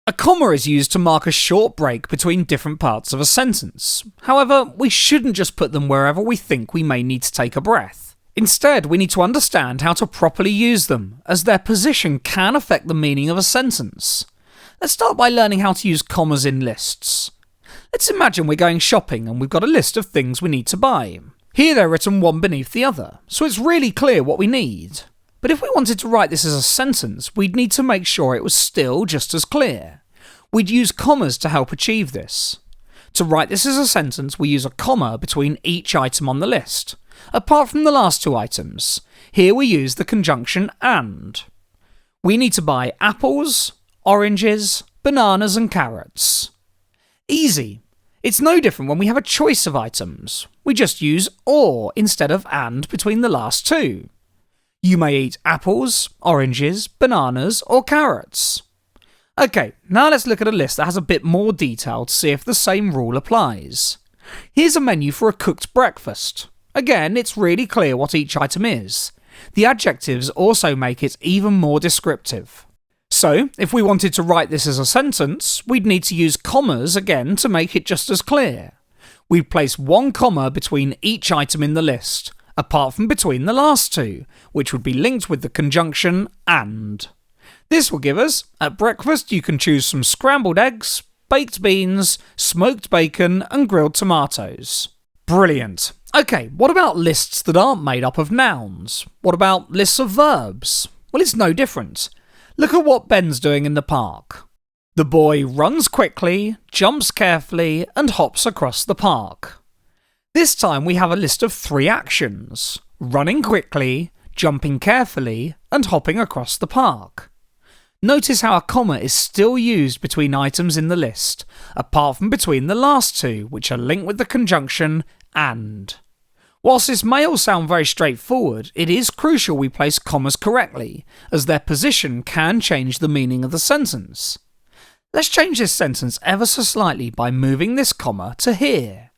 A comma is used to mark a short break between different parts of a sentence. However, we shouldn't just put them wherever we think we may need to take a breath. Instead, we need to understand how to properly use them, as their position can affect the meaning of a sentence. Let's start by learning how to use commas in lists. Let's imagine we're going shopping and we've got a list of things we need to buy. Here they're written one beneath the other, so it's really clear what we need. But if we wanted to write this as a sentence, we'd need to make sure it was still just as clear. We'd use commas to help achieve this. To write this as a sentence, we use a comma between each item on the list, apart from the last two items. Here we use the conjunction and. We need to buy apples, oranges, bananas and carrots. Easy. It's no different when we have a choice of items. We just use or instead of and between the last two. You may eat apples, oranges, bananas or carrots. Okay, now let's look at a list that has a bit more detail to see if the same rule applies. Here's a menu for a cooked breakfast. Again, it's really clear what each item is. The adjectives also make it even more descriptive. So, if we wanted to write this as a sentence, we'd need to use commas again to make it just as clear. We'd place one comma between each item in the list, apart from between the last two, which would be linked with the conjunction and. This will give us, at breakfast you can choose some scrambled eggs, baked beans, smoked bacon and grilled tomatoes. Brilliant. Okay, what about lists that aren't made up of nouns? What about lists of verbs? Well, it's no different. Look at what Ben's doing in the park. The boy runs quickly, jumps carefully, and hops across the park. This time we have a list of three actions: running quickly, jumping carefully, and hopping across the park. Notice how a comma is still used between items in the list, apart from between the last two, which are linked with the conjunction and. Whilst this may all sound very straightforward, it is crucial we place commas correctly, as their position can change the meaning of the sentence. Let's change this sentence ever so slightly by moving this comma to here.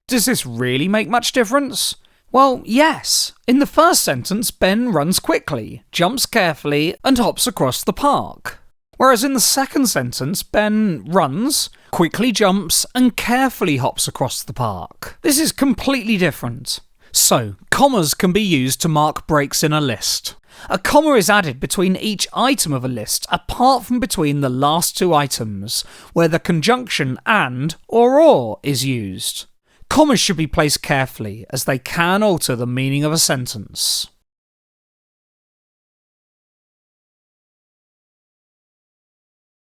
Does this really make much difference? Well, yes. In the first sentence, Ben runs quickly, jumps carefully, and hops across the park. Whereas in the second sentence, Ben runs, quickly jumps, and carefully hops across the park. This is completely different. So, commas can be used to mark breaks in a list. A comma is added between each item of a list, apart from between the last two items, where the conjunction and or is used. Commas should be placed carefully, as they can alter the meaning of a sentence.